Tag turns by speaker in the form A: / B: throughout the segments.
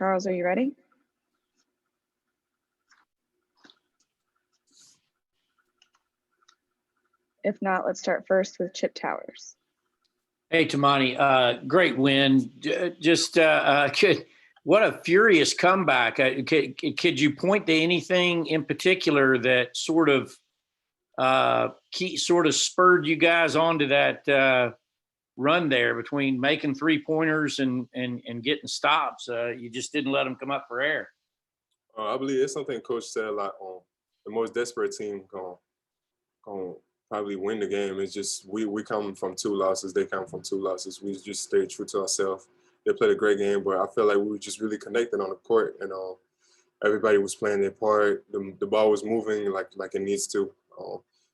A: Charles, are you ready? If not, let's start first with Chip Towers.
B: Hey, Toumani, great win. What a furious comeback. Could you point to anything in particular that sort of spurred you guys onto that run there between making 3-pointers and getting stops? You just didn't let them come up for air.
C: I believe it's something Coach said a lot on. The most desperate team going probably win the game. It's just we come from 2 losses. They come from 2 losses. We just stayed true to ourselves. They played a great game, but I feel like we were just really connected on the court, and everybody was playing their part. The ball was moving like it needs to.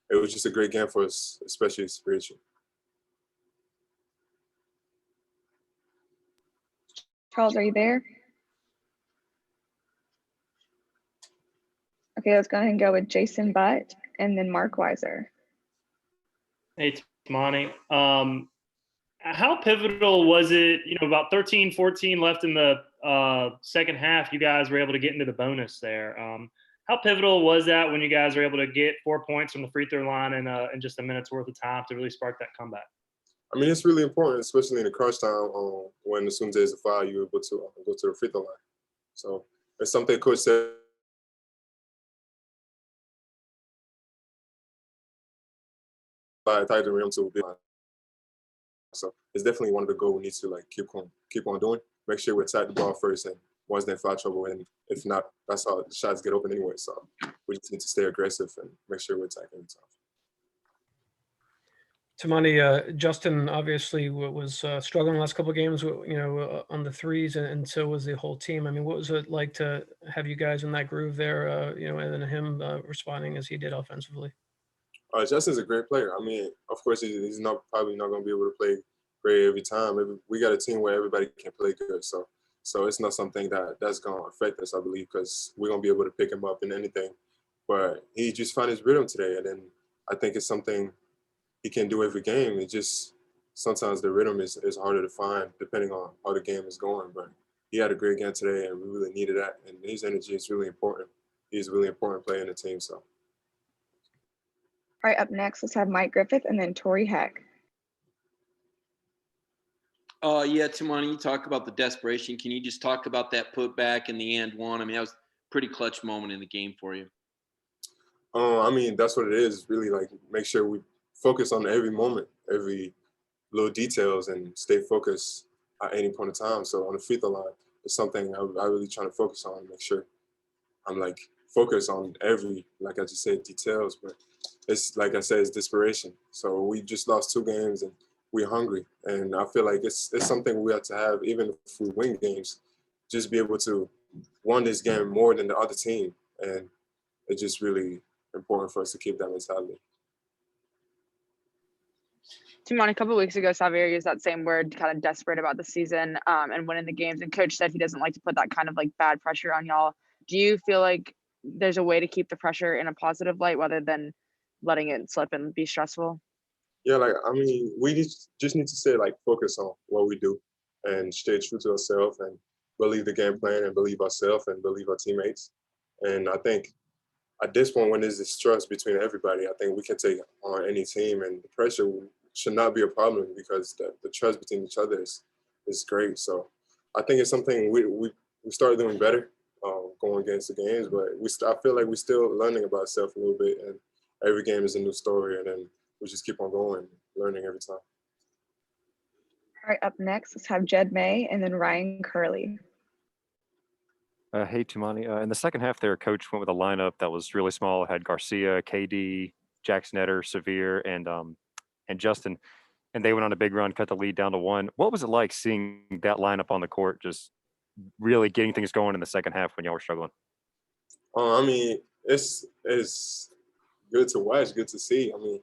C: It was just a great game for us, especially desperation.
A: Charles, are you there? Okay, let's go ahead and go with Jason Butt and then Mark Weiser.
D: Hey, Toumani. How pivotal was it, about 13, 14 left in the second half, you guys were able to get into the bonus there. How pivotal was that when you guys were able to get 4 points from the free throw line in just a minute's worth of time to really spark that comeback?
C: I mean, it's really important, especially in the crunch time when as soon as there's a foul, you're able to go to the free throw line. So it's something Coach said. Tied the rim to a big line. So it's definitely one of the goals we need to keep on doing. Make sure we attack the ball first, and once they're in foul trouble, and if not, that's how the shots get open anyway. So we just need to stay aggressive and make sure we're attacking the top.
E: Toumani, Justin obviously was struggling the last couple of games, on the threes, and so was the whole team. I mean, what was it like to have you guys in that groove there, and then him responding as he did offensively?
C: Justin's a great player. I mean, of course, he's probably not going to be able to play great every time. We got a team where everybody can play good, so it's not something that's going to affect us, I believe, because we're going to be able to pick him up in anything. But he just found his rhythm today, and then I think it's something he can do every game. It just sometimes the rhythm is harder to find depending on how the game is going. But he had a great game today, and we really needed that. And his energy is really important. He's a really important player in the team. So.
A: All right, up next, let's have Mike Griffith and then Tori Heck.
F: Yeah, Toumani, you talk about the desperation. Can you just talk about that putback in the and one? I mean, that was a pretty clutch moment in the game for you.
C: I mean, that's what it is. Really, make sure we focus on every moment, every little details, and stay focused at any point in time. So on the free throw line, it's something I really trying to focus on. Make sure I'm focused on every, like I just said, details. But it's like I said, it's desperation. So we just lost 2 games and we're hungry. And I feel like it's something we have to have, even if we win games, just be able to win this game more than the other team. And it's just really important for us to keep that mentality.
G: Toumani, a couple of weeks ago, Xavier used that same word, kind of desperate about the season and winning the games. And Coach said he doesn't like to put that kind of bad pressure on y'all. Do you feel like there's a way to keep the pressure in a positive light rather than letting it slip and be stressful?
C: Yeah, I mean, we just need to stay focus on what we do and stay true to ourselves and believe the game plan and believe ourselves and believe our teammates. And I think at this point, when there's this trust between everybody, I think we can take on any team, and the pressure should not be a problem because the trust between each other is great. So I think it's something we started doing better going against the games, but I feel like we're still learning about ourselves a little bit, and every game is a new story, and then we just keep on going, learning every time.
A: All right, up next, let's have Jed May and then Ryan Curley.
H: Hey, Toumani. In the second half there, Coach went with a lineup that was really small. It had Garcia, KD, Jackson Etter, Severe, and Justin. And they went on a big run, cut the lead down to 1. What was it like seeing that lineup on the court, just really getting things going in the second half when y'all were struggling?
C: I mean, it's good to watch, good to see. I mean,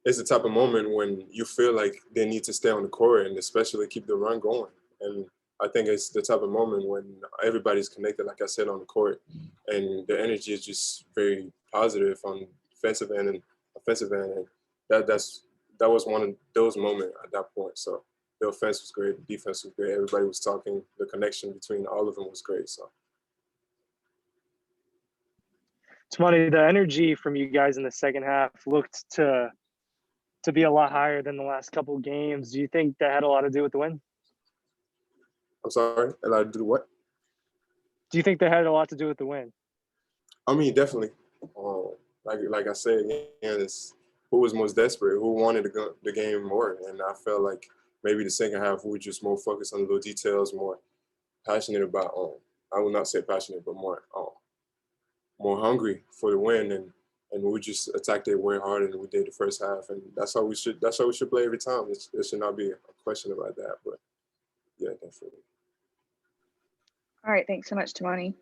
C: it's the type of moment when you feel like they need to stay on the court and especially keep the run going. And I think it's the type of moment when everybody's connected, like I said, on the court, and the energy is just very positive on defensive end and offensive end. And that was one of those moments at that point. So the offense was great, the defense was great. Everybody was talking. The connection between all of them was great. So.
I: Toumani, the energy from you guys in the second half looked to be a lot higher than the last couple games. Do you think that had a lot to do with the win?
C: I'm sorry, allowed to do what?
I: Do you think that had a lot to do with the win?
C: I mean, definitely. Like I said again, it's who was most desperate, who wanted the game more, and I felt like maybe the second half we were just more focused on the little details, more passionate about. I would not say passionate, but more hungry for the win, and we just attacked it way harder than we did the first half, and that's how we should play every time. It should not be a question about that, but yeah, definitely.
A: All right, thanks so much, Toumani.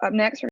A: Up next,